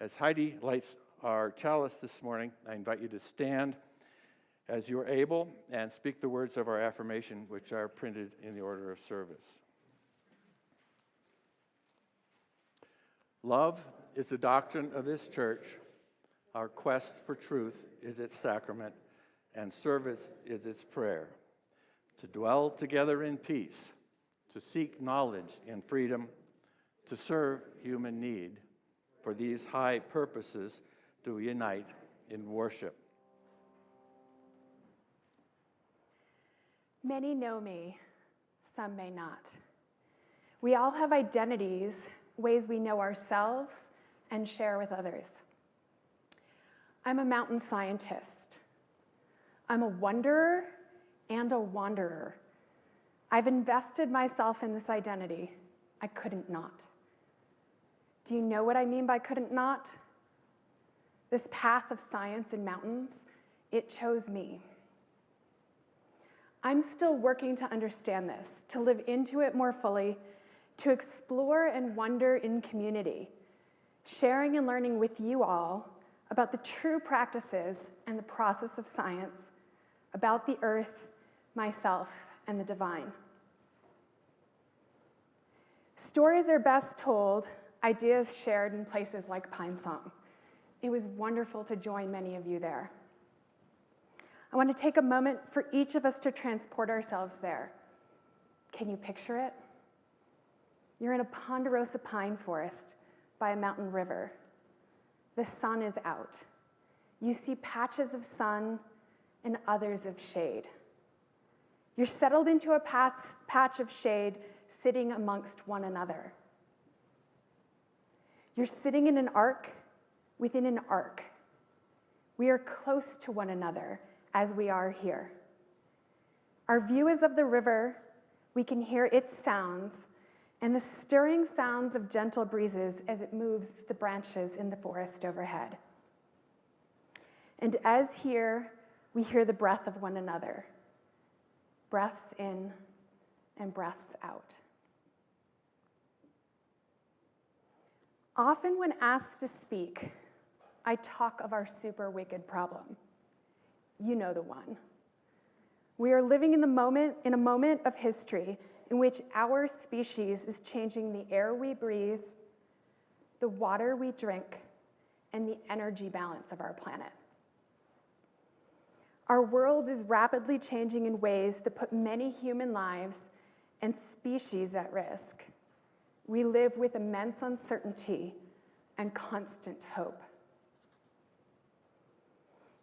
As Heidi lights our chalice this morning, I invite you to stand as you are able and speak the words of our affirmation, which are printed in the order of service. Love is the doctrine of this church. Our quest for truth is its sacrament, and service is its prayer. To dwell together in peace, to seek knowledge in freedom, to serve human need. For these high purposes do we unite in worship. Many know me, some may not. We all have identities, ways we know ourselves and share with others. I'm a mountain scientist. I'm a wonderer and a wanderer. I've invested myself in this identity. I couldn't not. Do you know what I mean by couldn't not? This path of science in mountains, it chose me. I'm still working to understand this, to live into it more fully, to explore and wonder in community, sharing and learning with you all about the true practices and the process of science, about the earth, myself, and the divine. Stories are best told, ideas shared in places like Pine Song. It was wonderful to join many of you there. I want to take a moment for each of us to transport ourselves there. Can you picture it? You're in a ponderosa pine forest by a mountain river. The sun is out. You see patches of sun and others of shade. You're settled into a patch of shade, sitting amongst one another. You're sitting in an arc within an arc. We are close to one another as we are here. Our view is of the river. We can hear its sounds and the stirring sounds of gentle breezes as it moves the branches in the forest overhead. And as here, we hear the breath of one another. Breaths in and breaths out. Often when asked to speak, I talk of our super wicked problem. You know the one. We are living in a moment of history in which our species is changing the air we breathe, the water we drink, and the energy balance of our planet. Our world is rapidly changing in ways that put many human lives and species at risk. We live with immense uncertainty and constant hope.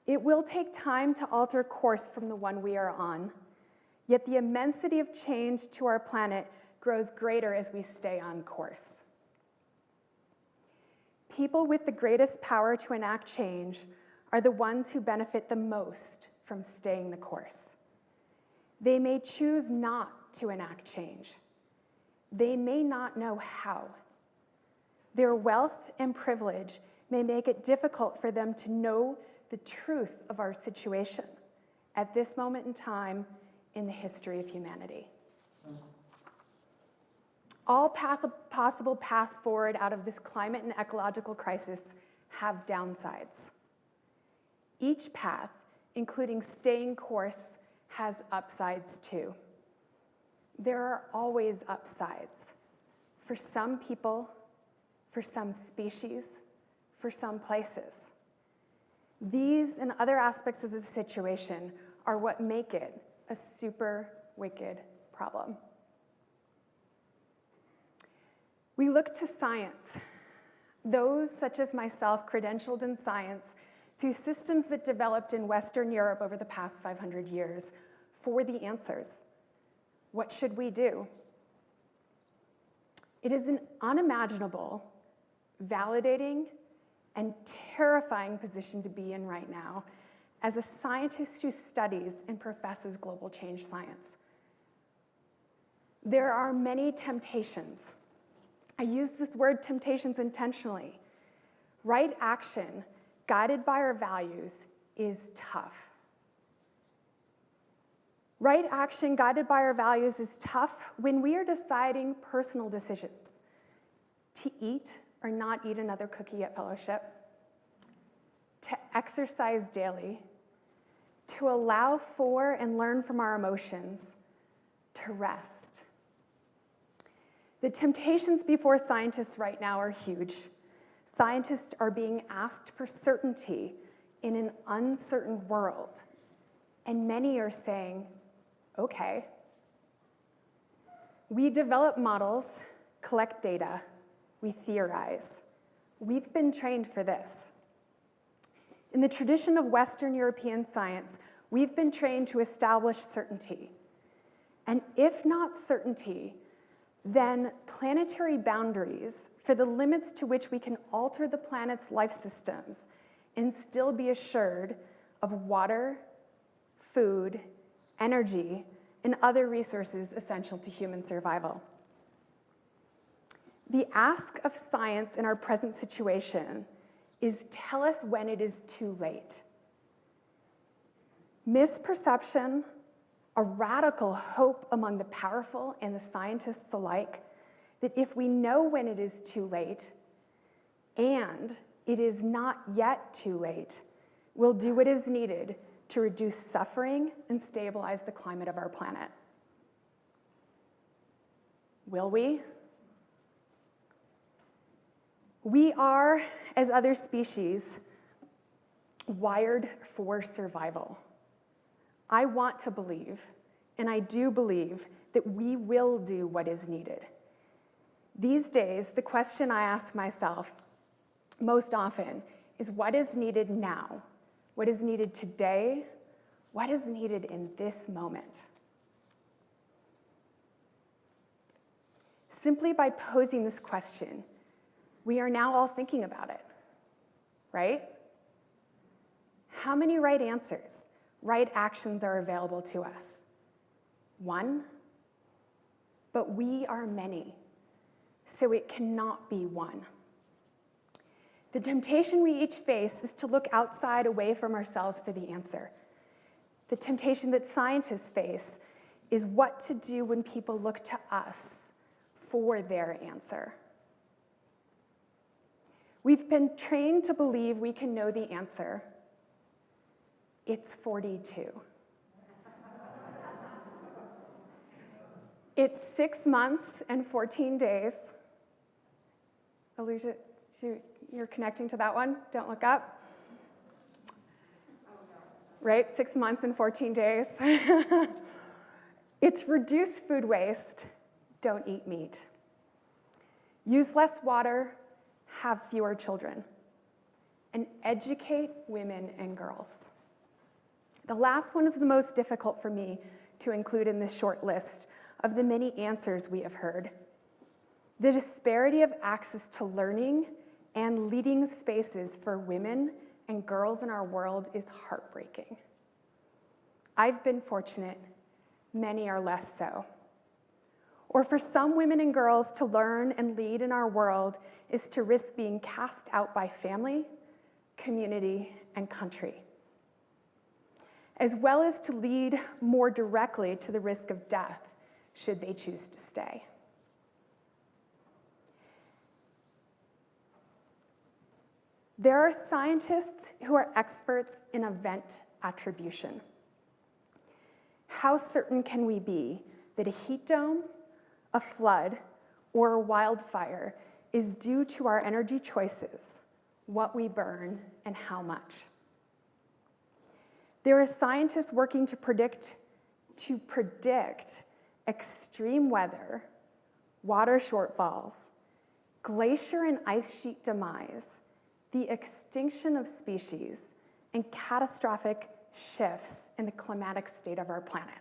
It will take time to alter course from the one we are on, yet the immensity of change to our planet grows greater as we stay on course. People with the greatest power to enact change are the ones who benefit the most from staying the course. They may choose not to enact change. They may not know how. Their wealth and privilege may make it difficult for them to know the truth of our situation at this moment in time in the history of humanity. All possible paths forward out of this climate and ecological crisis have downsides. Each path, including staying course, has upsides too. There are always upsides for some people, for some species, for some places. These and other aspects of the situation are what make it a super wicked problem. We look to science, those such as myself credentialed in science through systems that developed in Western Europe over the past 500 years for the answers. What should we do? It is an unimaginable, validating, and terrifying position to be in right now as a scientist who studies and professes global change science. There are many temptations. I use this word temptations intentionally. Right action, guided by our values, is tough. Right action guided by our values is tough when we are deciding personal decisions to eat or not eat another cookie at fellowship, to exercise daily, to allow for and learn from our emotions, to rest. The temptations before scientists right now are huge. Scientists are being asked for certainty in an uncertain world, and many are saying, okay. We develop models, collect data, we theorize. We've been trained for this. In the tradition of Western European science, we've been trained to establish certainty. And if not certainty, then planetary boundaries for the limits to which we can alter the planet's life systems and still be assured of water, food, energy, and other resources essential to human survival. The ask of science in our present situation is tell us when it is too late. Misperception, a radical hope among the powerful and the scientists alike, that if we know when it is too late, and it is not yet too late, we'll do what is needed to reduce suffering and stabilize the climate of our planet. Will we? We are, as other species, wired for survival. I want to believe, and I do believe, that we will do what is needed. These days, the question I ask myself most often is what is needed now? What is needed today? What is needed in this moment? Simply by posing this question, we are now all thinking about it, right? How many right answers, right actions are available to us? One, but we are many, so it cannot be one. The temptation we each face is to look outside, away from ourselves for the answer. The temptation that scientists face is what to do when people look to us for their answer. We've been trained to believe we can know the answer. It's 42. It's 6 months and 14 days. Alicia, you're connecting to that one? Don't look up. Right, 6 months and 14 days. It's reduce food waste, don't eat meat. Use less water, have fewer children. And educate women and girls. The last one is the most difficult for me to include in this short list of the many answers we have heard. The disparity of access to learning and leading spaces for women and girls in our world is heartbreaking. I've been fortunate, many are less so. Or for some women and girls to learn and lead in our world is to risk being cast out by family, community, and country, as well as to lead more directly to the risk of death should they choose to stay. There are scientists who are experts in event attribution. How certain can we be that a heat dome, a flood, or a wildfire is due to our energy choices, what we burn, and how much? There are scientists working to predict extreme weather, water shortfalls, glacier and ice sheet demise, the extinction of species, and catastrophic shifts in the climatic state of our planet.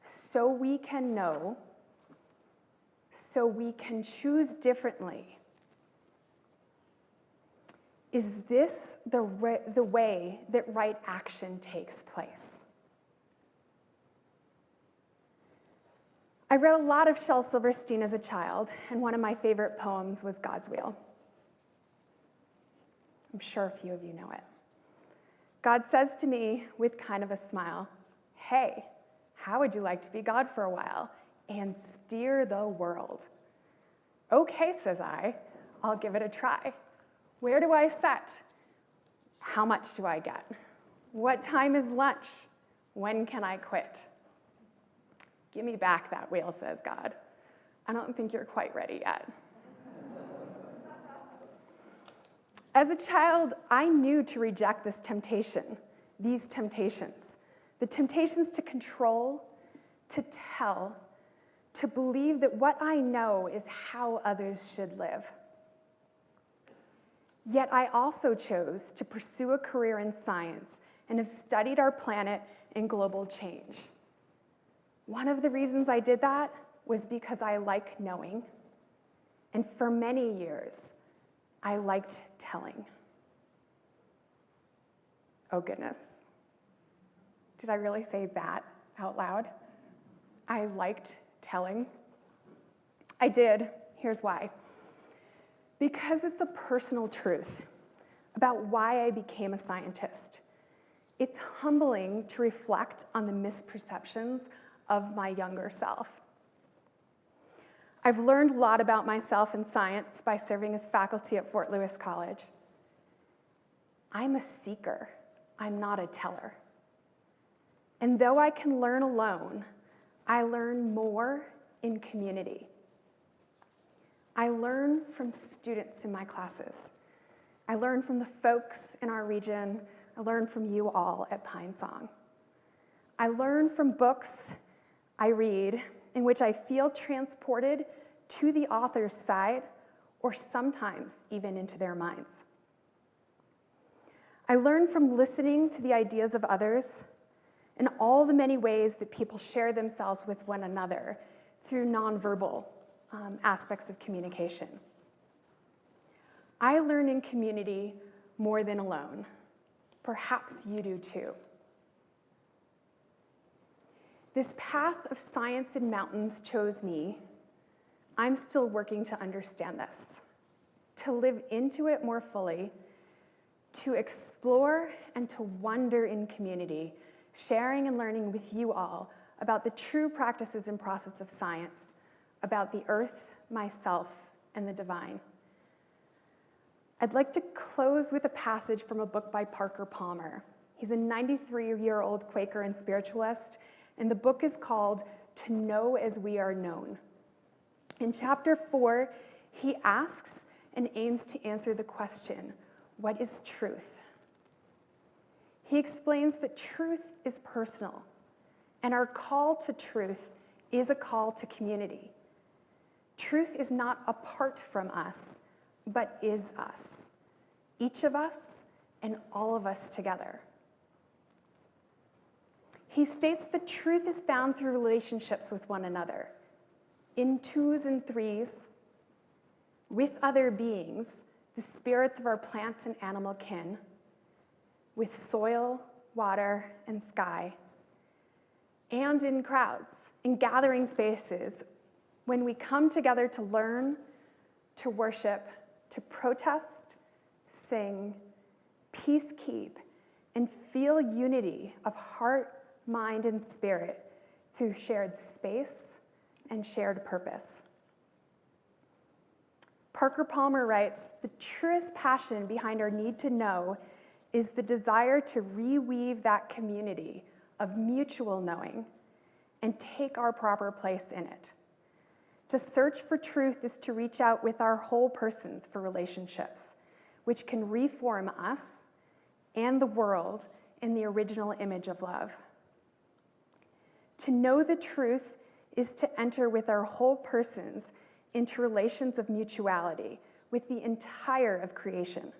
So we can know, so we can choose differently. Is this the way that right action takes place? I read a lot of Shel Silverstein as a child, and one of my favorite poems was God's Wheel. I'm sure a few of you know it. God says to me with kind of a smile, "Hey, how would you like to be God for a while and steer the world?" "Okay," says I, I'll give it a try. Where do I set? How much do I get? What time is lunch? When can I quit? Give me back that wheel, says God. I don't think you're quite ready yet. As a child, I knew to reject these temptations, the temptations to control, to tell, to believe that what I know is how others should live. Yet I also chose to pursue a career in science and have studied our planet and global change. One of the reasons I did that was because I like knowing, and for many years, I liked telling. Oh goodness. Did I really say that out loud? I liked telling. I did. Here's why. Because it's a personal truth about why I became a scientist. It's humbling to reflect on the misperceptions of my younger self. I've learned a lot about myself in science by serving as faculty at Fort Lewis College. I'm a seeker. I'm not a teller. And though I can learn alone, I learn more in community. I learn from students in my classes. I learn from the folks in our region. I learn from you all at Pine Song. I learn from books I read in which I feel transported to the author's side, or sometimes even into their minds. I learn from listening to the ideas of others and all the many ways that people share themselves with one another through nonverbal aspects of communication. I learn in community more than alone. Perhaps you do too. This path of science and mountains chose me. I'm still working to understand this, to live into it more fully, to explore and to wonder in community, sharing and learning with you all about the true practices and process of science, about the earth, myself, and the divine. I'd like to close with a passage from a book by Parker Palmer. He's a 93-year-old Quaker and spiritualist, and the book is called To Know as We Are Known. In chapter 4, he asks and aims to answer the question, what is truth? He explains that truth is personal, and our call to truth is a call to community. Truth is not apart from us, but is us, each of us and all of us together. He states that truth is found through relationships with one another, in twos and threes, with other beings, the spirits of our plant and animal kin, with soil, water, and sky, and in crowds, in gathering spaces, when we come together to learn, to worship, to protest, sing, peace keep, and feel unity of heart, mind, and spirit through shared space and shared purpose. Parker Palmer writes, the truest passion behind our need to know is the desire to reweave that community of mutual knowing and take our proper place in it. To search for truth is to reach out with our whole persons for relationships, which can reform us and the world in the original image of love. To know the truth is to enter with our whole persons into relations of mutuality with the entire of creation.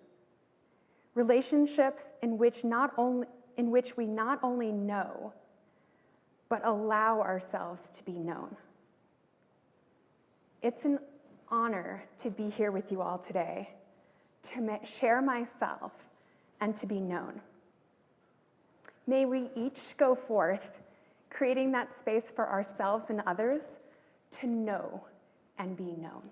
Relationships in which we not only know, but allow ourselves to be known. It's an honor to be here with you all today, to share myself and to be known. May we each go forth, creating that space for ourselves and others to know and be known.